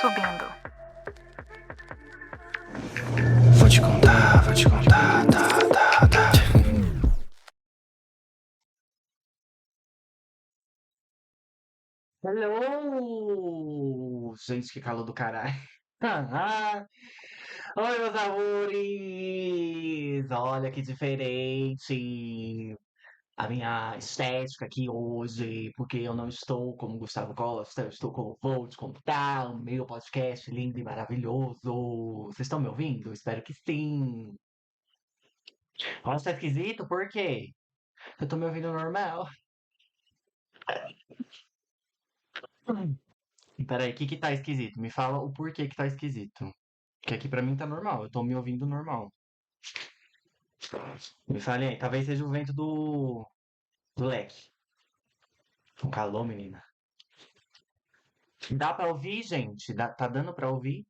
Subindo. Vou te contar, tá. Hello! Gente, que calor do caralho. Oi, meus amores! Olha que diferente a minha estética aqui hoje, porque eu não estou como Gustavo Costa, eu estou como Vou Te Contar, o meu podcast lindo e maravilhoso. Vocês estão me ouvindo? Espero que sim. Nossa, tá esquisito? Por quê? Eu tô me ouvindo normal. Peraí, o que que tá esquisito? Me fala o porquê que tá esquisito. Que aqui pra mim tá normal, eu tô me ouvindo normal. Me fale aí, talvez seja o vento do leque. Com calor, menina. Dá pra ouvir, gente? Tá dando pra ouvir?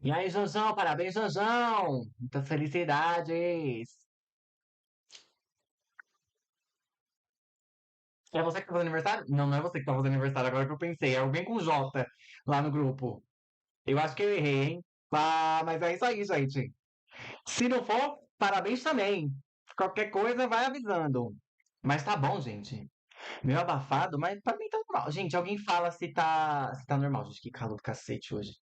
E aí, Janjão, parabéns, Janjão! Muitas felicidades! É você que tá fazendo aniversário? Não, não é você que tá fazendo aniversário, agora que eu pensei. É alguém com J lá no grupo. Eu acho que eu errei, hein? Ah, mas é isso aí, gente. Se não for, parabéns também. Qualquer coisa, vai avisando. Mas tá bom, gente. Meio abafado, mas pra mim tá normal. Gente, alguém fala se tá normal, gente. Que calor do cacete hoje.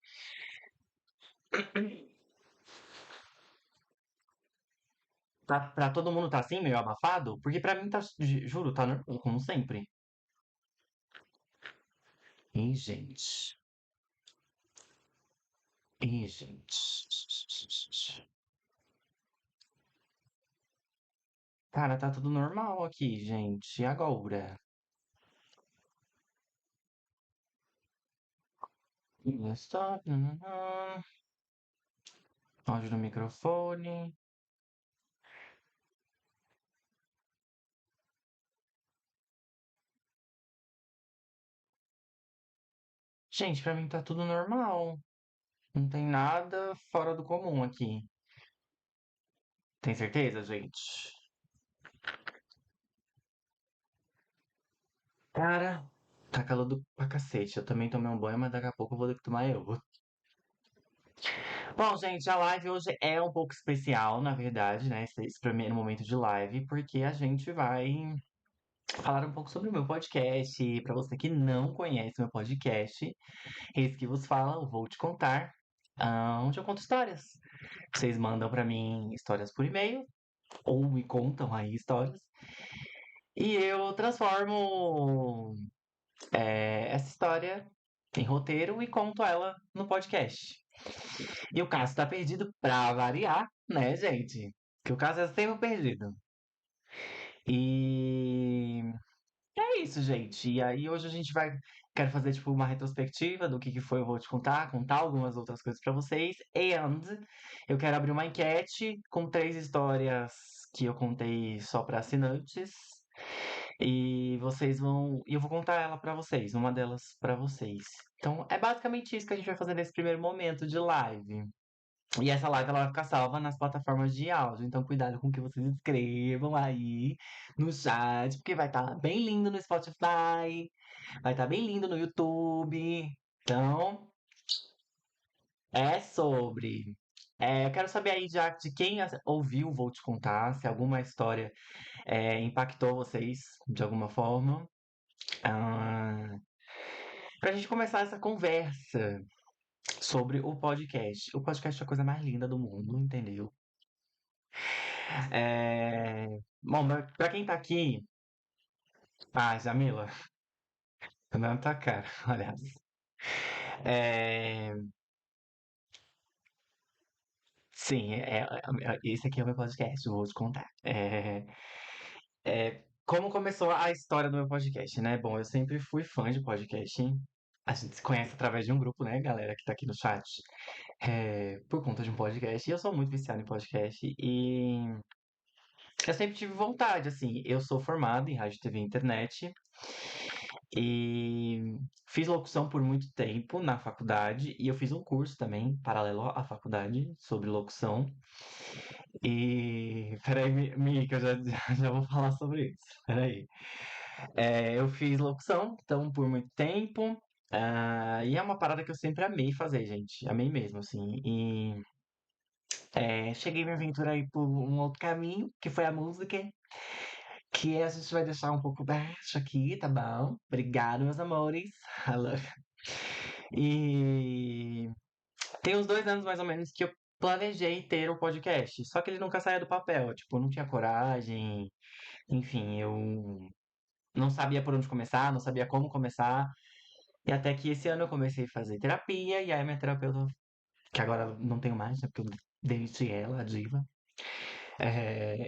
Pra todo mundo tá assim, meio abafado? Porque pra mim tá, juro, tá normal, como sempre. Ih, gente. Ih, gente. Cara, tá tudo normal aqui, gente. E agora? Stop. Áudio no microfone. Gente, pra mim tá tudo normal. Não tem nada fora do comum aqui. Tem certeza, gente? Cara, tá calor pra cacete. Eu também tomei um banho, mas daqui a pouco eu vou ter que tomar eu. Bom, gente, a live hoje é um pouco especial, na verdade, né? Esse primeiro momento de live, porque a gente vai falar um pouco sobre o meu podcast. Pra você que não conhece meu podcast, esse que vos fala, eu vou te contar, onde eu conto histórias. Vocês mandam pra mim histórias por e-mail, ou me contam aí histórias, e eu transformo essa história em roteiro e conto ela no podcast. E o caso tá perdido pra variar, né, gente? Que o caso é sempre perdido. E é isso, gente. E aí hoje a gente vai. Quero fazer tipo uma retrospectiva do que foi eu vou te contar algumas outras coisas pra vocês. And eu quero abrir uma enquete com 3 histórias que eu contei só pra assinantes. E vocês vão. E eu vou contar ela pra vocês, uma delas pra vocês. Então é basicamente isso que a gente vai fazer nesse primeiro momento de live. E essa live ela vai ficar salva nas plataformas de áudio, então cuidado com o que vocês escrevam aí no chat, porque vai estar bem lindo no Spotify, vai estar bem lindo no YouTube. Então, é sobre. Eu quero saber aí já de quem ouviu Vou Te Contar, se alguma história impactou vocês de alguma forma. Ah, pra gente começar essa conversa sobre o podcast. O podcast é a coisa mais linda do mundo, entendeu? Bom, mas pra quem tá aqui. Ah, Jamila, não tá cara, olha. É, sim, esse aqui é o meu podcast, eu vou te contar. Como começou a história do meu podcast, né? Bom, eu sempre fui fã de podcast. A gente se conhece através de um grupo, né, galera, que tá aqui no chat, por conta de um podcast. E eu sou muito viciado em podcast. E eu sempre tive vontade, assim. Eu sou formado em rádio, TV e internet. E fiz locução por muito tempo na faculdade. E eu fiz um curso também, paralelo à faculdade, sobre locução. E. Peraí, que eu já vou falar sobre isso. Peraí. Eu fiz locução, então, por muito tempo. E é uma parada que eu sempre amei fazer, gente. Amei mesmo, assim. E cheguei a me aventurar aí por um outro caminho, que foi a música, que a gente vai deixar um pouco baixo aqui, tá bom? Obrigado, meus amores. Alô. E tem uns 2 anos mais ou menos que eu planejei ter o podcast, só que ele nunca saía do papel. Tipo, eu não tinha coragem, enfim, eu não sabia por onde começar, não sabia como começar. E até que esse ano eu comecei a fazer terapia, e aí minha terapeuta, que agora não tenho mais, né, porque eu demiti ela, a diva.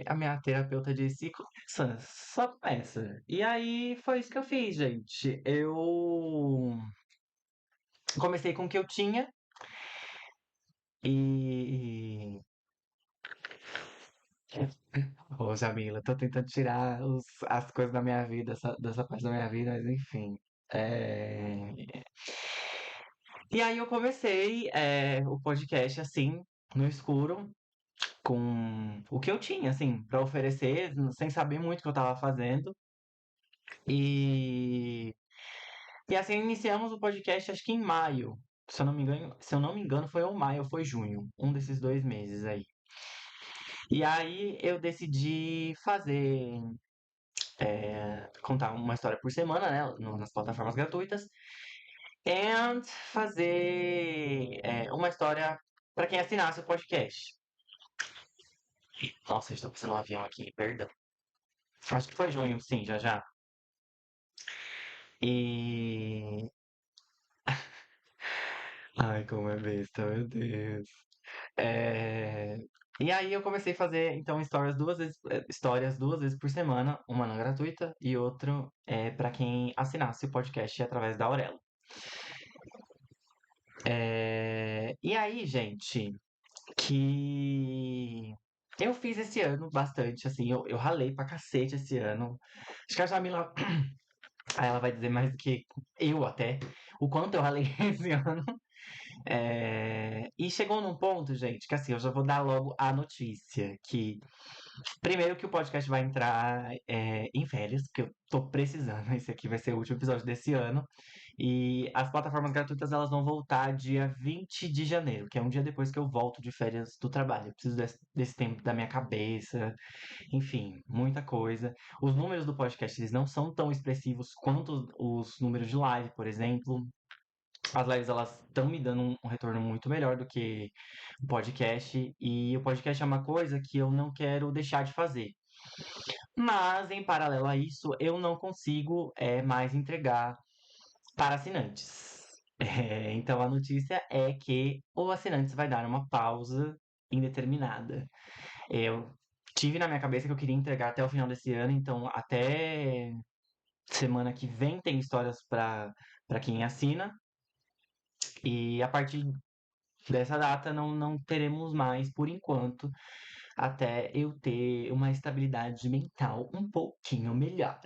A minha terapeuta disse, começa, só começa. E aí foi isso que eu fiz, gente. Eu comecei com o que eu tinha e. Ô, Jamila, tô tentando tirar as coisas da minha vida, dessa parte da minha vida, mas enfim. É, E aí eu comecei o podcast assim, no escuro, com o que eu tinha, assim, pra oferecer, sem saber muito o que eu tava fazendo. E, e assim iniciamos o podcast, acho que em maio. Se eu não me engano, foi ou maio ou foi junho, um desses 2 meses aí. E aí eu decidi contar uma história por semana, né, nas plataformas gratuitas, e fazer uma história para quem assinasse o podcast. Nossa, estou passando um avião aqui, perdão. Acho que foi junho, sim, já já. E. Ai, como é besta, meu Deus. É, E aí eu comecei a fazer, então, histórias 2 vezes por semana, uma não gratuita e outro para quem assinasse o podcast através da Aurelo. E aí, gente, que eu fiz esse ano bastante, assim, eu ralei pra cacete esse ano. Acho que a Jamila, aí ela vai dizer mais do que eu até, o quanto eu ralei esse ano. E chegou num ponto, gente, que assim, eu já vou dar logo a notícia, que primeiro que o podcast vai entrar em férias, que eu tô precisando, esse aqui vai ser o último episódio desse ano, e as plataformas gratuitas elas vão voltar dia 20 de janeiro, que é um dia depois que eu volto de férias do trabalho. Eu preciso desse tempo da minha cabeça, enfim, muita coisa. Os números do podcast eles não são tão expressivos quanto os números de live, por exemplo. As lives elas estão me dando um retorno muito melhor do que o podcast, e o podcast é uma coisa que eu não quero deixar de fazer. Mas, em paralelo a isso, eu não consigo mais entregar para assinantes. Então, a notícia é que o assinantes vai dar uma pausa indeterminada. Eu tive na minha cabeça que eu queria entregar até o final desse ano, então até semana que vem tem histórias para quem assina. E a partir dessa data não teremos mais por enquanto, até eu ter uma estabilidade mental um pouquinho melhor.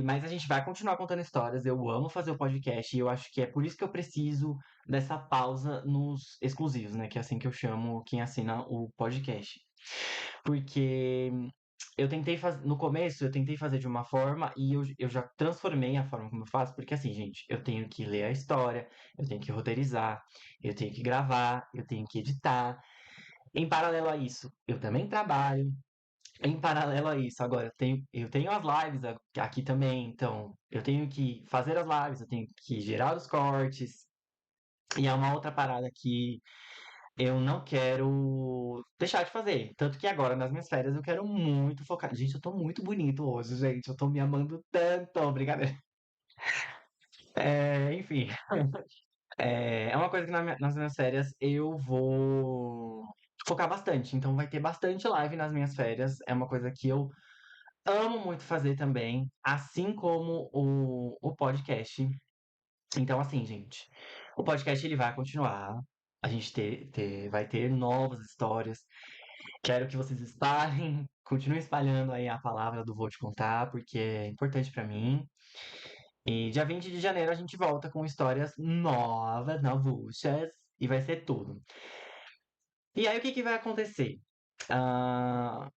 Mas a gente vai continuar contando histórias. Eu amo fazer o podcast e eu acho que é por isso que eu preciso dessa pausa nos exclusivos, né? Que é assim que eu chamo quem assina o podcast. Porque eu tentei fazer. No começo, eu tentei fazer de uma forma e eu já transformei a forma como eu faço. Porque assim, gente, eu tenho que ler a história, eu tenho que roteirizar, eu tenho que gravar, eu tenho que editar. Em paralelo a isso, eu também trabalho. Em paralelo a isso, agora eu tenho as lives aqui também, então eu tenho que fazer as lives, eu tenho que gerar os cortes, e é uma outra parada que eu não quero deixar de fazer. Tanto que agora, nas minhas férias, eu quero muito focar. Gente, eu tô muito bonito hoje, gente. Eu tô me amando tanto. Brincadeira. Enfim, é uma coisa que nas minhas férias eu vou focar bastante. Então vai ter bastante live nas minhas férias. É uma coisa que eu amo muito fazer também, assim como o podcast. Então, assim, gente, o podcast ele vai continuar. A gente vai ter novas histórias. Quero que vocês espalhem, continuem espalhando aí a palavra do Vou Te Contar, porque é importante pra mim. E dia 20 de janeiro a gente volta com histórias novas, novuchas, e vai ser tudo. E aí o que que vai acontecer? Ah,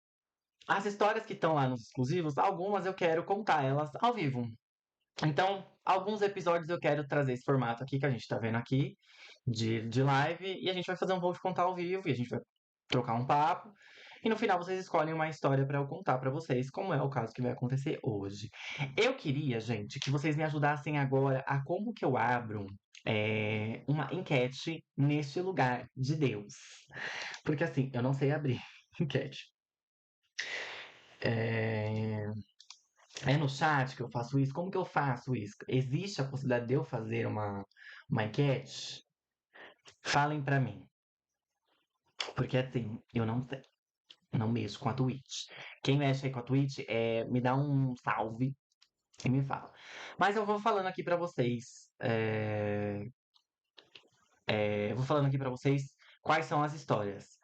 As histórias que estão lá nos exclusivos, algumas eu quero contar elas ao vivo. Então, alguns episódios eu quero trazer esse formato aqui que a gente tá vendo aqui, de live, e a gente vai fazer um vou te contar ao vivo, e a gente vai trocar um papo. E no final vocês escolhem uma história pra eu contar pra vocês, como é o caso que vai acontecer hoje. Eu queria, gente, que vocês me ajudassem agora a como que eu abro uma enquete neste lugar de Deus. Porque assim, eu não sei abrir enquete. É, é no chat que eu faço isso? Como que eu faço isso? Existe a possibilidade de eu fazer uma enquete? Falem pra mim. Porque assim, eu não sei. Não mexo com a Twitch. Quem mexe aí com a Twitch, me dá um salve e me fala. Mas eu vou falando aqui pra vocês. Eu vou falando aqui pra vocês quais são as histórias.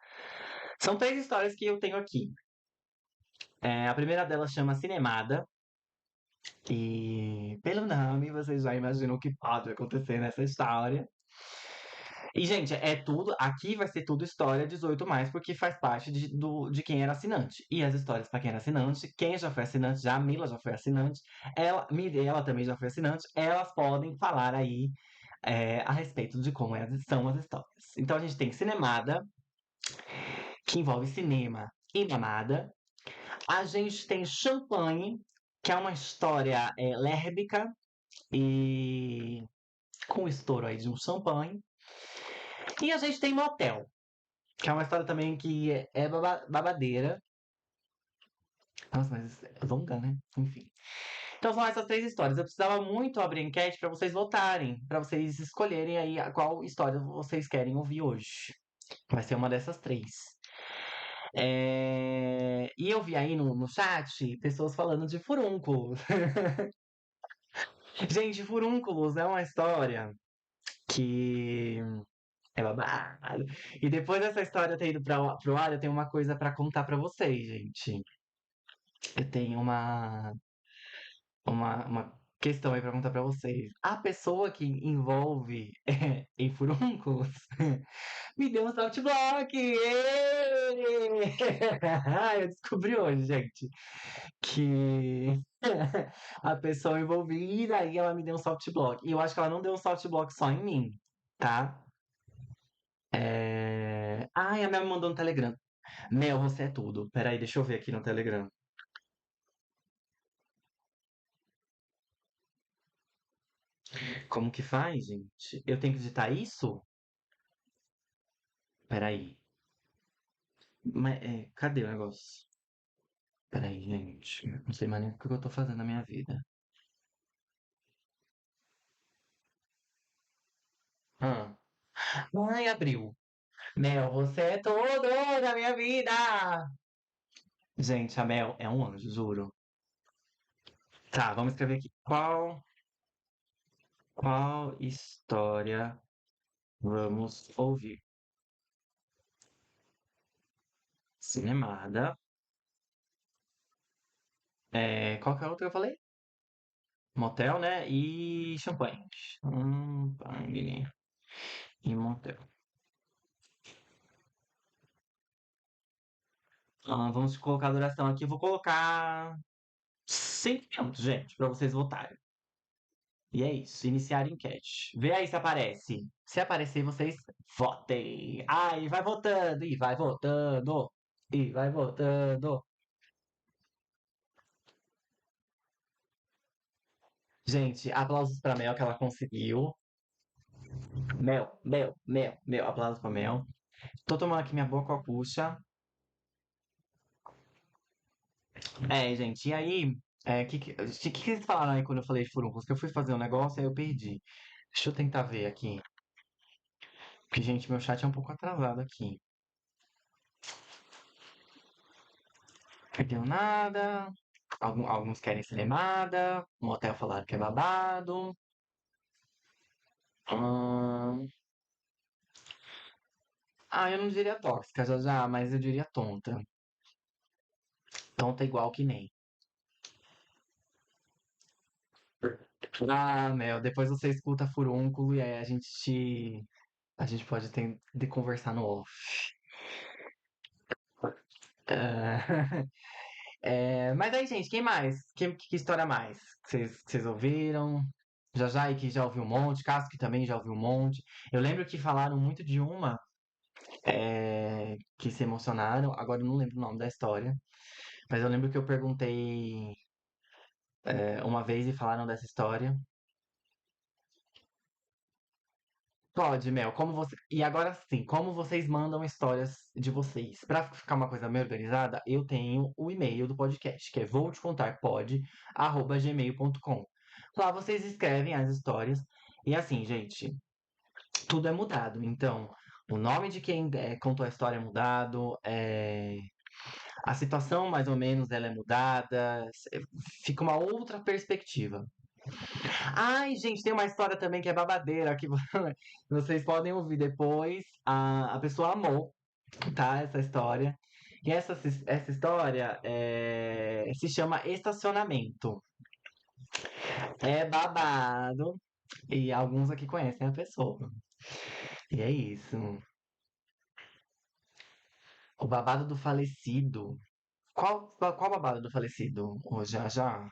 São três histórias que eu tenho aqui. A primeira delas chama Cinemada. E pelo nome, vocês já imaginam o que pode acontecer nessa história. E, gente, é tudo. Aqui vai ser tudo história 18 mais, porque faz parte de quem era assinante. E as histórias para quem era assinante, quem já foi assinante, já a Mila já foi assinante, ela também já foi assinante, elas podem falar aí a respeito de como são as histórias. Então a gente tem Cinemada, que envolve cinema e mamada. A gente tem Champanhe, que é uma história lérbica e com o estouro aí de um champanhe. E a gente tem Motel, que é uma história também que é babadeira. Nossa, mas é longa, né? Enfim. Então são essas três histórias. Eu precisava muito abrir a enquete para vocês votarem, para vocês escolherem aí qual história vocês querem ouvir hoje. Vai ser uma dessas três. E eu vi aí no chat pessoas falando de furúnculos. Gente, furúnculos é uma história que é babado. E depois dessa história ter ido pro ar, eu tenho uma coisa pra contar pra vocês, gente. Eu tenho uma questão aí pra contar pra vocês. A pessoa que envolve em furúnculos me deu um soft block! Êêê! Eu descobri hoje, gente, que a pessoa envolvida aí ela me deu um soft block. E eu acho que ela não deu um soft block só em mim, tá? Ai, a Mel me mandou no Telegram. Mel, você é tudo. Peraí, deixa eu ver aqui no Telegram. Como que faz, gente? Eu tenho que digitar isso? Peraí. Mas, cadê o negócio? Peraí, gente. Não sei mais nem o que eu tô fazendo na minha vida. Ah. Ai, abriu. Mel, você é tudo na minha vida! Gente, a Mel é um anjo, juro. Tá, vamos escrever aqui. Qual história vamos ouvir? Cinemada. Qual que é a outra que eu falei? Motel, né? E champanhe. Champanhe e motel. Vamos colocar a duração aqui. Eu vou colocar 5 minutos, gente, pra vocês votarem. E é isso. Iniciar enquete. Vê aí se aparece. Se aparecer, vocês votem. Ai, vai votando. E vai votando. E vai votando. Gente, aplausos pra Mel que ela conseguiu. Mel, Mel, Mel, Mel. Aplausos pra Mel. Tô tomando aqui minha boa copucha. Gente, e aí, que vocês falaram aí quando eu falei de furuncos? Que eu fui fazer um negócio e aí eu perdi. Deixa eu tentar ver aqui. Porque, gente, meu chat é um pouco atrasado aqui. Perdeu nada. Alguns querem ser lemada. Um hotel falaram que é babado. Hum, eu não diria tóxica já já, mas eu diria tonta. Tonta igual que nem. Mel, depois você escuta furúnculo e aí a gente pode ter de conversar no off. Ah, Mas aí, gente, quem mais? Que história mais? Que vocês ouviram? Já já e que já ouviu um monte, Caso que também já ouviu um monte. Eu lembro que falaram muito de uma que se emocionaram, agora eu não lembro o nome da história, mas eu lembro que eu perguntei uma vez e falaram dessa história. Pode, Mel, como você. E agora sim, como vocês mandam histórias de vocês? Pra ficar uma coisa meio organizada, eu tenho o e-mail do podcast, que é voutecontarpod@gmail.com. Lá vocês escrevem as histórias. E assim, gente, tudo é mudado. Então, o nome de quem contou a história é mudado, a situação mais ou menos ela é mudada, fica uma outra perspectiva. Ai, gente, tem uma história também que é babadeira, que vocês podem ouvir depois. A pessoa amou, tá? Essa história. E essa história se chama Estacionamento. É babado. E alguns aqui conhecem a pessoa. E é isso. O babado do falecido. Qual babado do falecido? Ô, já, já.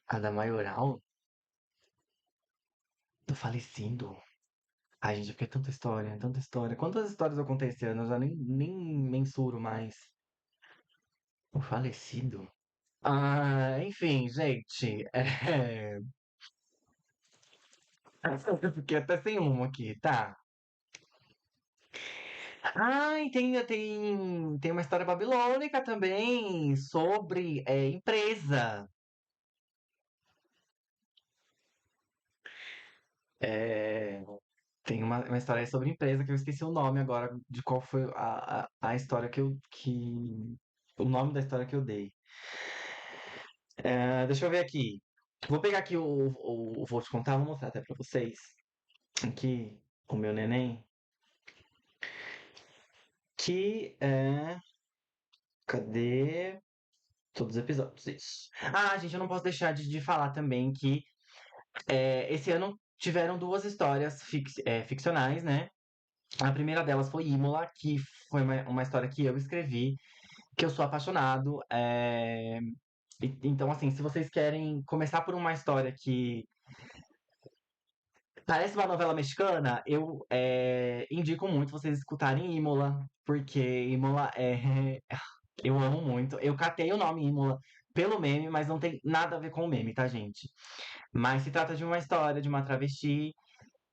A da Maioral? Do falecido? Ai, gente, porque é tanta história, tanta história. Quantas histórias eu contei esse ano? Eu já nem mensuro mais. O falecido? Enfim, gente. Eu fiquei até sem uma aqui, tá? Tem uma história babilônica também sobre empresa. É, tem uma história aí sobre empresa que eu esqueci o nome agora de qual foi a história o nome da história que eu dei. Deixa eu ver aqui. Vou pegar aqui Vou te contar, vou mostrar até pra vocês. Aqui, o meu neném. Que é. Cadê? Todos os episódios, isso. Gente, eu não posso deixar de falar também que esse ano tiveram duas histórias ficcionais, né? A primeira delas foi Imola, que foi uma história que eu escrevi, que eu sou apaixonado. Então, assim, se vocês querem começar por uma história que parece uma novela mexicana, eu indico muito vocês escutarem Imola, porque Imola eu amo muito. Eu catei o nome Imola pelo meme, mas não tem nada a ver com o meme, tá, gente? Mas se trata de uma história de uma travesti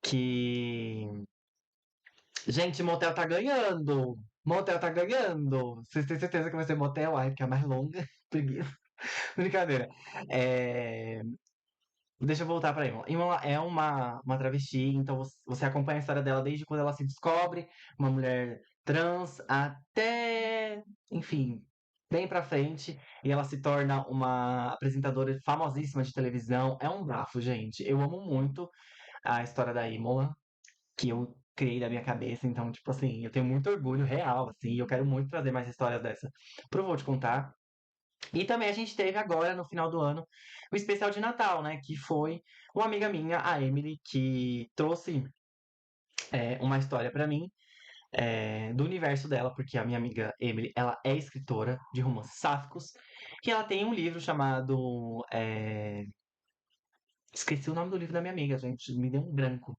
que. Gente, motel tá ganhando! Motel tá ganhando! Vocês têm certeza que vai ser motel? Ai, porque é a mais longa. Preguiça. Brincadeira. É, Deixa eu voltar pra Imola. Imola é uma travesti, então você acompanha a história dela desde quando ela se descobre, uma mulher trans, até, enfim, bem pra frente, e ela se torna uma apresentadora famosíssima de televisão. É um bafo, gente. Eu amo muito a história da Imola, que eu criei da minha cabeça, então, tipo assim, eu tenho muito orgulho real, assim, e eu quero muito trazer mais histórias dessa pro Vou Te Contar. E também a gente teve agora, no final do ano, o especial de Natal, né? Que foi uma amiga minha, a Emily, que trouxe uma história pra mim do universo dela, porque a minha amiga Emily, ela é escritora de romances sáficos, e ela tem um livro chamado. Esqueci o nome do livro da minha amiga, gente, me deu um branco.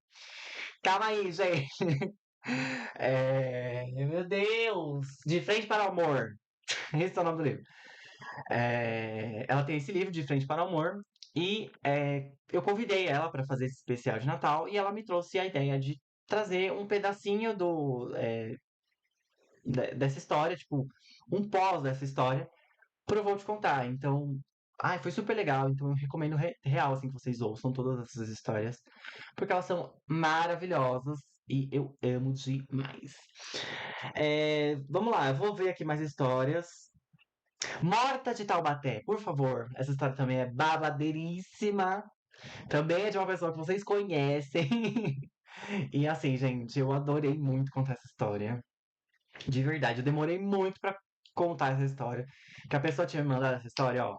Calma aí, gente. Meu Deus! De Frente para o Amor. Esse é o nome do livro. Ela tem esse livro, De Frente para o Amor, e eu convidei ela para fazer esse especial de Natal e ela me trouxe a ideia de trazer um pedacinho dessa história, tipo, um pós dessa história, pro Vou Te Contar. Então, foi super legal. Então, eu recomendo real, assim, que vocês ouçam todas essas histórias, porque elas são maravilhosas e eu amo demais. Vamos lá, eu vou ver aqui mais histórias. Morta de Taubaté, por favor. Essa história também é babadeiríssima. Também é de uma pessoa que vocês conhecem. E assim, gente, eu adorei muito contar essa história. De verdade, eu demorei muito pra contar essa história. Que a pessoa tinha me mandado essa história, ó,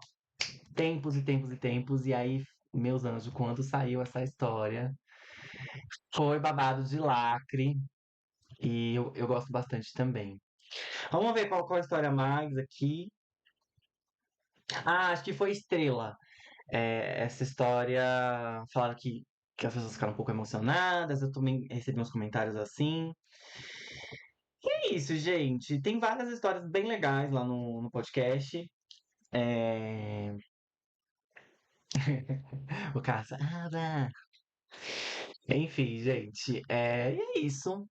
tempos e tempos e tempos. E aí, meus anjos, quando saiu essa história, foi babado de lacre. E eu gosto bastante também. Vamos ver qual história mais aqui. Ah, acho que foi Estrela. Essa história falaram que as pessoas ficaram um pouco emocionadas. Eu também recebi uns comentários assim. E é isso, gente. Tem várias histórias bem legais lá no podcast. É... O caça. Enfim, gente. E é isso.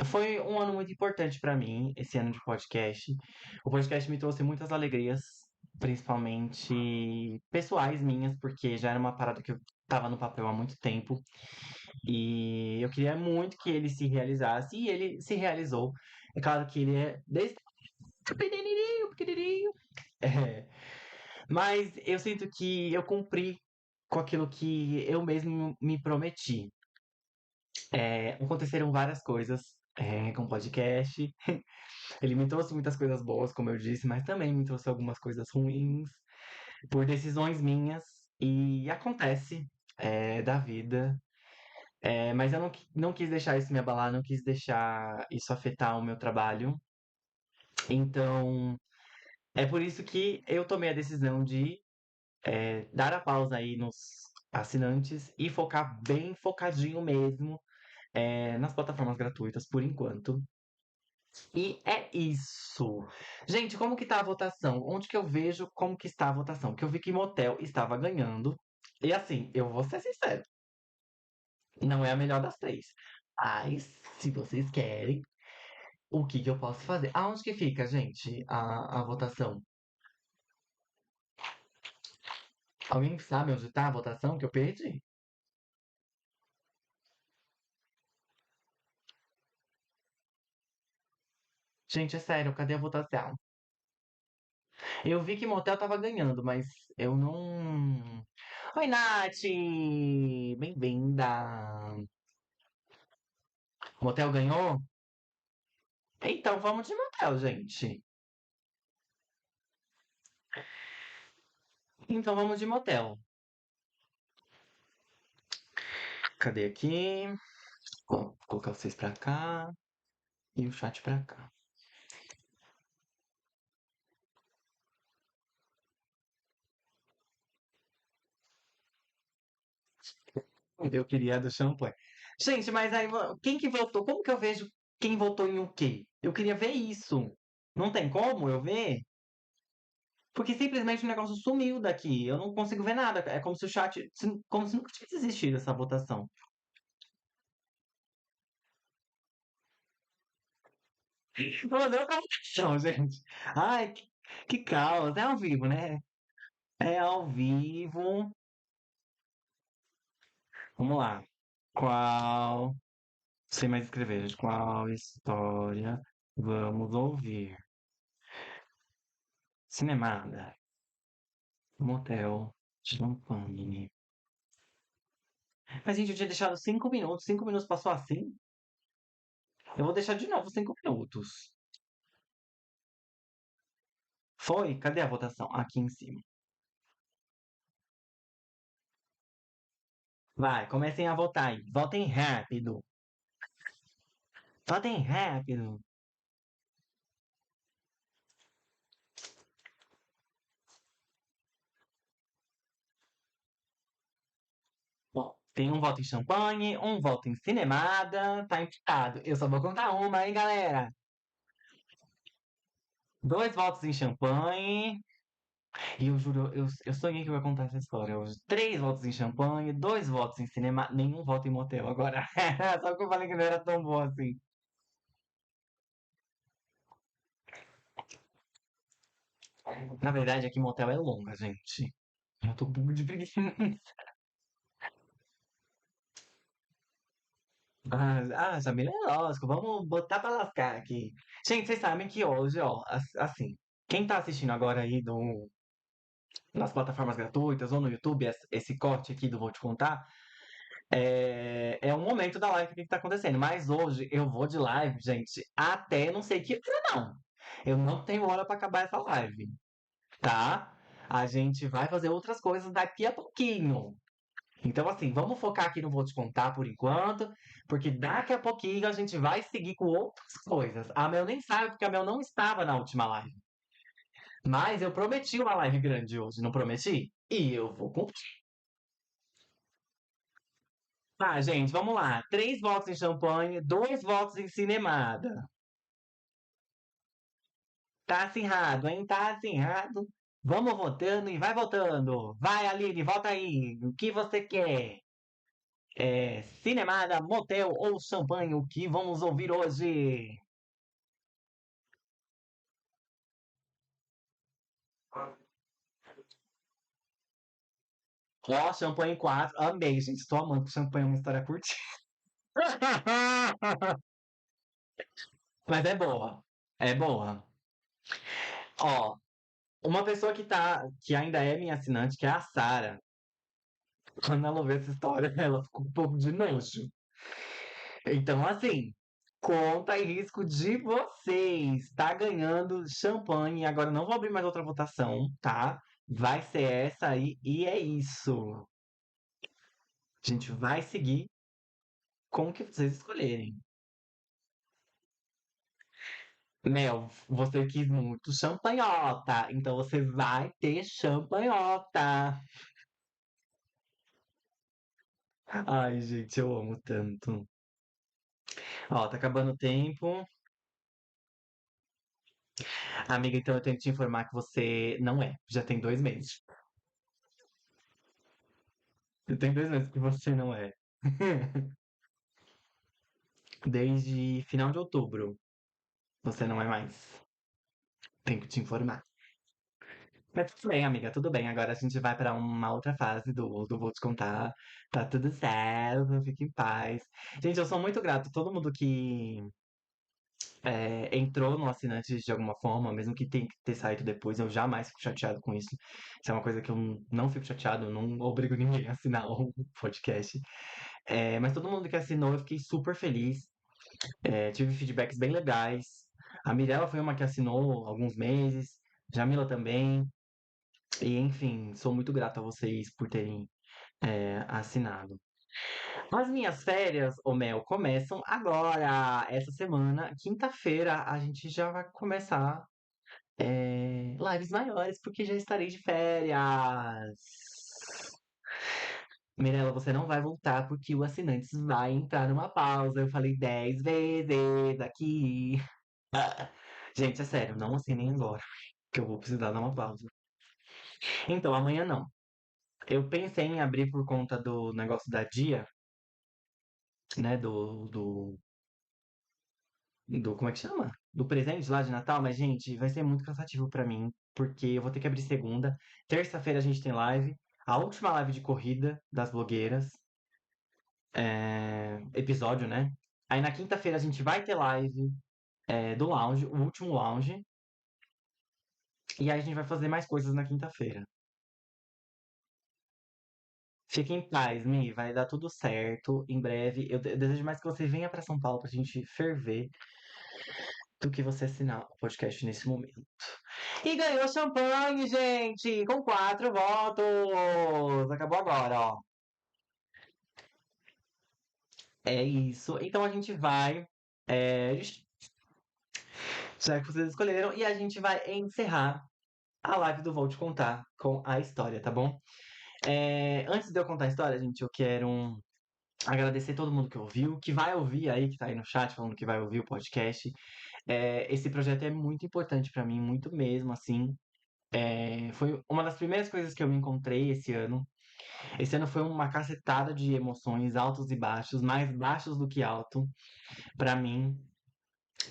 Foi um ano muito importante pra mim, esse ano de podcast. O podcast me trouxe muitas alegrias, principalmente pessoais minhas, porque já era uma parada que eu tava no papel há muito tempo. E eu queria muito que ele se realizasse, e ele se realizou. É claro que ele é desse pequenininho, pequenininho. É, mas eu sinto que eu cumpri com aquilo que eu mesmo me prometi. Aconteceram várias coisas com o podcast. Ele me trouxe muitas coisas boas, como eu disse, mas também me trouxe algumas coisas ruins por decisões minhas. E acontece da vida. Mas eu não quis deixar isso me abalar, não quis deixar isso afetar o meu trabalho. Então, é por isso que eu tomei a decisão de dar a pausa aí nos assinantes e focar bem focadinho mesmo nas plataformas gratuitas por enquanto. E é isso. Gente, como que tá a votação? Onde que eu vejo como que está a votação? Porque eu vi que Motel estava ganhando. E assim, eu vou ser sincero, não é a melhor das três. Mas, se vocês querem, o que que eu posso fazer? Aonde que fica, gente, a votação? Alguém sabe onde tá a votação que eu perdi? Gente, é sério, cadê a votação? Eu vi que Motel tava ganhando, mas eu não. Oi, Nath! Bem-vinda! Motel ganhou? Então vamos de motel, gente. Então vamos de motel. Cadê aqui? Vou colocar vocês pra cá e o chat pra cá. Eu queria a do champanhe. Gente, mas aí quem que votou? Como que eu vejo quem votou em o quê? Eu queria ver isso. Não tem como eu ver? Porque simplesmente o negócio sumiu daqui. Eu não consigo ver nada. É como se o chat. Como se nunca tivesse existido essa votação. Não deu votação, gente. Ai, que caos. É ao vivo, né? É ao vivo. Vamos lá. Qual. Sem mais escrever, gente. Qual história vamos ouvir? Cinemada. Motel. Champanhe. Mas, gente, eu tinha deixado 5 minutos. 5 minutos passou assim? Eu vou deixar de novo 5 minutos. Foi? Cadê a votação? Aqui em cima. Vai, comecem a votar aí. Votem rápido. Votem rápido. Bom, tem um voto em champanhe, um voto em cinemada. Tá empatado. Eu só vou contar uma, hein, galera? Dois votos em champanhe. E eu juro, eu sonhei que eu ia contar essa história hoje. Três votos em champanhe, dois votos em cinema, nenhum voto em motel. Agora, só que eu falei que não era tão bom assim. Na verdade, aqui motel é longa, gente. Eu tô muito de preguiça. Samir, é lógico, vamos botar pra lascar aqui. Gente, vocês sabem que hoje, ó, assim, quem tá assistindo agora aí nas plataformas gratuitas ou no YouTube, esse corte aqui do Vou Te Contar, é um momento da live que tá acontecendo. Mas hoje eu vou de live, gente, até não sei que hora, não. Eu não tenho hora pra acabar essa live, tá? A gente vai fazer outras coisas daqui a pouquinho. Então, assim, vamos focar aqui no Vou Te Contar por enquanto, porque daqui a pouquinho a gente vai seguir com outras coisas. A Mel nem sabe, porque a Mel não estava na última live. Mas eu prometi uma live grande hoje, não prometi? E eu vou cumprir. Tá, gente, vamos lá. 3 votos em champanhe, 2 votos em cinemada. Tá acirrado, hein? Tá acirrado. Vamos votando e vai votando. Vai, Aline, vota aí. O que você quer? Cinemada, motel ou champanhe? O que vamos ouvir hoje? Ó, champanhe 4. Amei, gente. Tô amando que champanhe é uma história curtinha. Mas é boa. É boa. Ó, uma pessoa que ainda é minha assinante, que é a Sara. Quando ela ouviu essa história, ela ficou um pouco de nojo. Então, assim, conta e risco de vocês. Tá ganhando champanhe. Agora não vou abrir mais outra votação, tá? Vai ser essa aí e é isso. A gente vai seguir com o que vocês escolherem. Mel, você quis muito champanhota, então você vai ter champanhota. Ai, gente, eu amo tanto. Ó, tá acabando o tempo. Amiga, então eu tenho que te informar que você não é. Já tem 2 meses. Já tem 2 meses que você não é. Desde final de outubro, você não é mais. Tenho que te informar. Mas tudo bem, amiga, tudo bem. Agora a gente vai pra uma outra fase do Vou Te Contar. Tá tudo certo, fique em paz. Gente, eu sou muito grato a todo mundo que entrou no assinante de alguma forma, mesmo que tenha que ter saído depois. Eu jamais fico chateado com isso. Isso é uma coisa que eu não fico chateado, eu não obrigo ninguém a assinar o podcast. Mas todo mundo que assinou, eu fiquei super feliz. Tive feedbacks bem legais. A Mirella foi uma que assinou há alguns meses, Jamila também. E enfim, sou muito grato a vocês por terem assinado. As minhas férias, ô Mel, começam agora, essa semana, quinta-feira, a gente já vai começar lives maiores, porque já estarei de férias. Mirella, você não vai voltar porque o assinantes vai entrar numa pausa. Eu falei 10 vezes aqui. Gente, é sério, não assinem agora, que eu vou precisar dar uma pausa. Então, amanhã não. Eu pensei em abrir por conta do negócio da Dia, né? Como é que chama? Do presente lá de Natal, mas, gente, vai ser muito cansativo pra mim, porque eu vou ter que abrir segunda. Terça-feira a gente tem live, a última live de corrida das blogueiras, episódio, né? Aí na quinta-feira a gente vai ter live do lounge, o último lounge, e aí a gente vai fazer mais coisas na quinta-feira. Fique em paz, Mi, vai dar tudo certo em breve. Eu desejo mais que você venha pra São Paulo pra gente ferver do que você assinar o podcast nesse momento. E ganhou champanhe, gente, com 4 votos. Acabou agora, ó. É isso. Então a gente vai. Já que vocês escolheram, e a gente vai encerrar a live do Vou Te Contar com a história, tá bom? Antes de eu contar a história, gente, eu quero agradecer todo mundo que ouviu, que vai ouvir aí, que tá aí no chat falando que vai ouvir o podcast. Esse projeto é muito importante pra mim, muito mesmo, assim. Foi uma das primeiras coisas que eu me encontrei esse ano. Esse ano foi uma cacetada de emoções, altos e baixos, mais baixos do que alto, pra mim.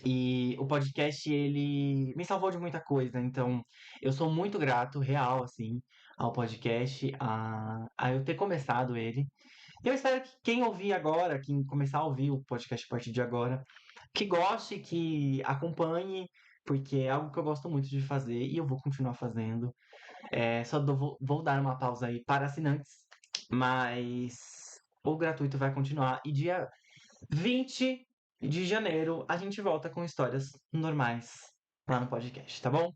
E o podcast, ele me salvou de muita coisa. Então, eu sou muito grato, real, assim, ao podcast, a eu ter começado ele. Eu espero que quem ouvir agora, quem começar a ouvir o podcast a partir de agora, que goste, que acompanhe, porque é algo que eu gosto muito de fazer e eu vou continuar fazendo. Vou dar uma pausa aí para assinantes, mas o gratuito vai continuar. E dia 20 de janeiro a gente volta com histórias normais, lá no podcast, tá bom?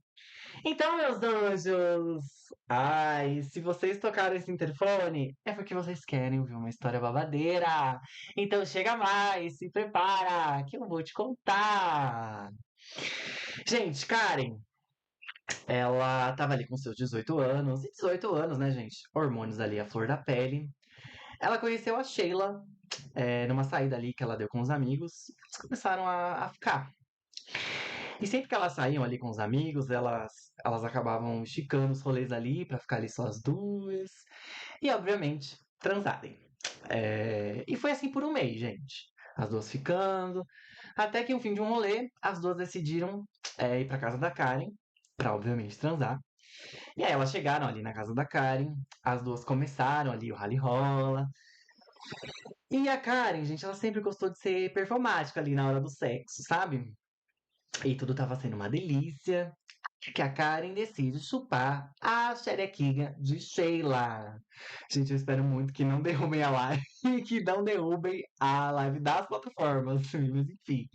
Então, meus anjos, ai, se vocês tocaram esse interfone, é porque vocês querem ouvir uma história babadeira. Então chega mais, se prepara, que eu vou te contar. Gente, Karen, ela tava ali com seus 18 anos, e 18 anos, né, gente? Hormônios ali, à flor da pele. Ela conheceu a Sheila, numa saída ali que ela deu com os amigos. Eles começaram a ficar. E sempre que elas saíam ali com os amigos, elas acabavam esticando os rolês ali pra ficar ali só as duas. E, obviamente, transarem. E foi assim por um mês, gente. As duas ficando. Até que, no fim de um rolê, as duas decidiram ir pra casa da Karen. Pra, obviamente, transar. E aí elas chegaram ali na casa da Karen. As duas começaram ali o rally rola. E a Karen, gente, ela sempre gostou de ser performática ali na hora do sexo, sabe? E tudo tava sendo uma delícia. Que a Karen decide chupar a xerequinha de Sheila. Gente, eu espero muito que não derrubem a live e que não derrubem a live das plataformas. Mas enfim.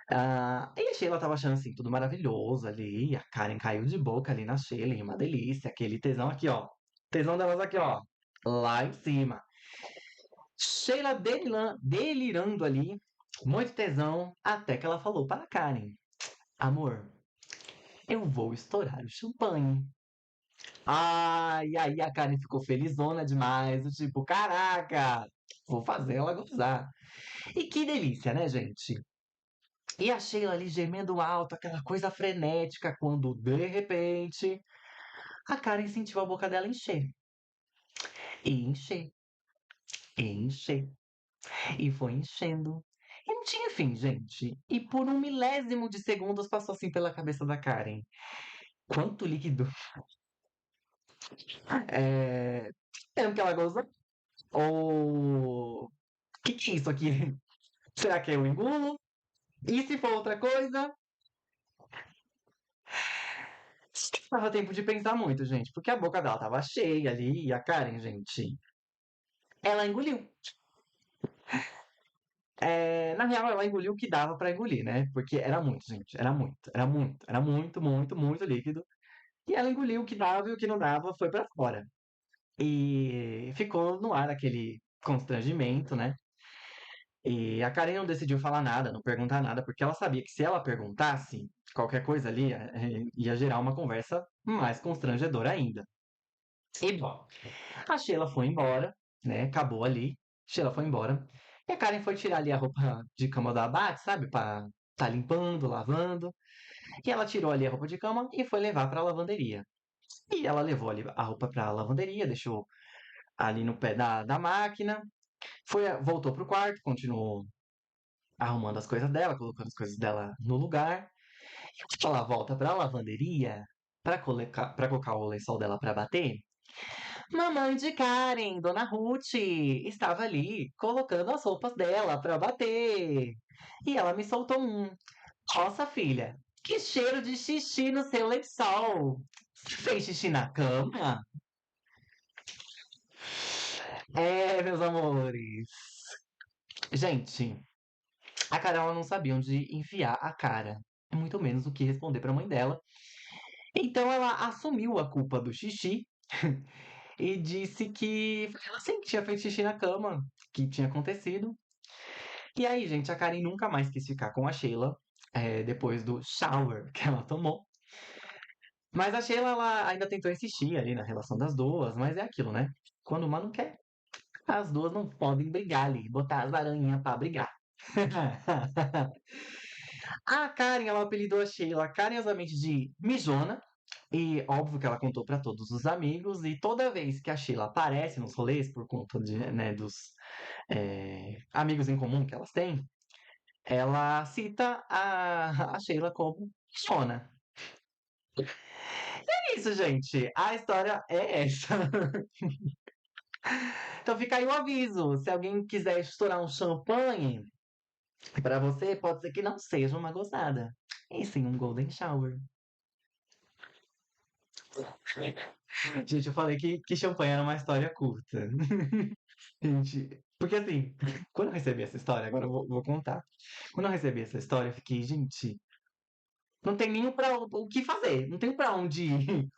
E a Sheila tava achando assim, tudo maravilhoso ali. E a Karen caiu de boca ali na Sheila, e uma delícia. Aquele tesão aqui, ó. Tesão delas aqui, ó. Lá em cima. Sheila delirando ali. Muito tesão. Até que ela falou para a Karen: Amor, eu vou estourar o champanhe. Ai, aí a Karen ficou felizona demais, do tipo, caraca, vou fazer ela gozar. E que delícia, né, gente? E a Sheila ali gemendo alto, aquela coisa frenética, quando de repente a Karen sentiu a boca dela encher. E encher, e encher. E foi enchendo. E não tinha fim, gente. E por um milésimo de segundos passou assim pela cabeça da Karen. Quanto líquido é, mesmo que ela gozou? Ou que é isso aqui? Será que eu engulo? E se for outra coisa? Dava tempo de pensar muito, gente, porque a boca dela tava cheia ali e a Karen, gente, ela engoliu. Na real, ela engoliu o que dava pra engolir, né? Porque era muito, gente, era muito, muito, muito líquido. E ela engoliu o que dava e o que não dava foi pra fora. E ficou no ar aquele constrangimento, né? E a Karen não decidiu falar nada, não perguntar nada, porque ela sabia que se ela perguntasse qualquer coisa ali, ia gerar uma conversa mais constrangedora ainda. E bom, a Sheila foi embora, né? Acabou ali. Sheila foi embora. E a Karen foi tirar ali a roupa de cama do abate, sabe? Pra tá limpando, lavando. E ela tirou ali a roupa de cama e foi levar pra lavanderia. E ela levou ali a roupa pra lavanderia, deixou ali no pé da máquina. Voltou pro quarto, continuou arrumando as coisas dela, colocando as coisas dela no lugar. E quando ela volta pra lavanderia, pra colocar o lençol dela pra bater, mamãe de Karen, Dona Ruth, estava ali colocando as roupas dela pra bater. E ela me soltou um: Nossa, filha, que cheiro de xixi no seu lençol. Você fez xixi na cama? Meus amores. Gente, a Carol ela não sabia onde enfiar a cara. Muito menos o que responder pra mãe dela. Então ela assumiu a culpa do xixi e disse que ela sempre tinha feito xixi na cama, que tinha acontecido. E aí, gente, a Karen nunca mais quis ficar com a Sheila, depois do shower que ela tomou. Mas a Sheila, ela ainda tentou insistir ali na relação das duas, mas é aquilo, né? Quando uma não quer, as duas não podem brigar ali, botar as aranhinhas pra brigar. A Karen, ela apelidou a Sheila carinhosamente de Mijona. E óbvio que ela contou pra todos os amigos. E toda vez que a Sheila aparece nos rolês, por conta né, dos amigos em comum que elas têm, ela cita a Sheila como Mijona. É isso, gente. A história é essa. Então fica aí o aviso. Se alguém quiser estourar um champanhe pra você, pode ser que não seja uma gozada. E sim um golden shower. Gente, eu falei que champanhe era uma história curta. Gente, porque assim, quando eu recebi essa história, agora eu vou contar. Quando eu recebi essa história, eu fiquei, gente, Não tem nem pra o que fazer, não tem pra onde ir.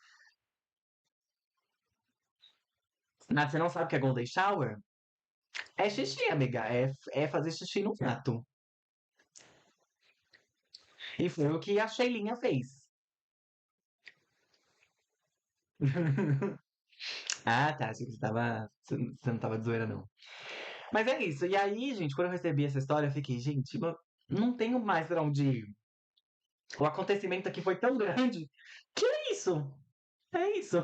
Mas você não sabe o que é Golden Shower? É xixi, amiga. É fazer xixi no prato. E foi o que a Sheilinha fez. Ah, tá. Achei que você não tava de zoeira, não. Mas é isso. E aí, gente, quando eu recebi essa história, eu fiquei, gente, não tenho mais pra onde ir. O acontecimento aqui foi tão grande. Que é isso? É isso.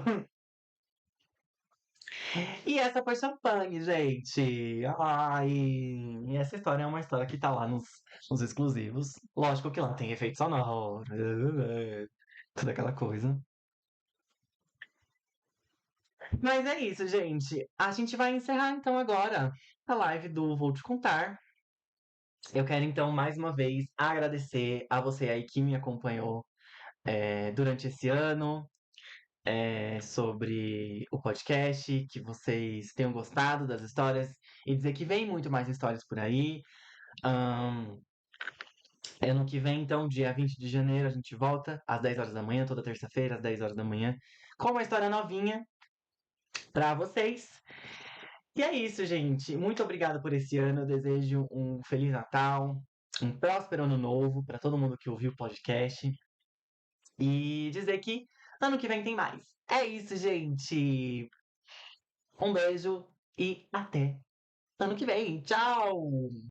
E essa foi champanhe, gente. Ai, e essa história é uma história que tá lá nos exclusivos. Lógico que lá tem efeito sonoro, toda aquela coisa. Mas é isso, gente. A gente vai encerrar então agora a live do Vou Te Contar. Eu quero então mais uma vez agradecer a você aí que me acompanhou durante esse ano, sobre o podcast, que vocês tenham gostado das histórias e dizer que vem muito mais histórias por aí. Ahn, Ano que vem, então, dia 20 de janeiro, a gente volta às 10 horas da manhã, toda terça-feira, às 10 horas da manhã, com uma história novinha pra vocês. E é isso, gente. Muito obrigado por esse ano. Eu desejo um Feliz Natal, um próspero ano novo pra todo mundo que ouviu o podcast. E dizer que ano que vem tem mais. É isso, gente. Um beijo e até ano que vem. Tchau!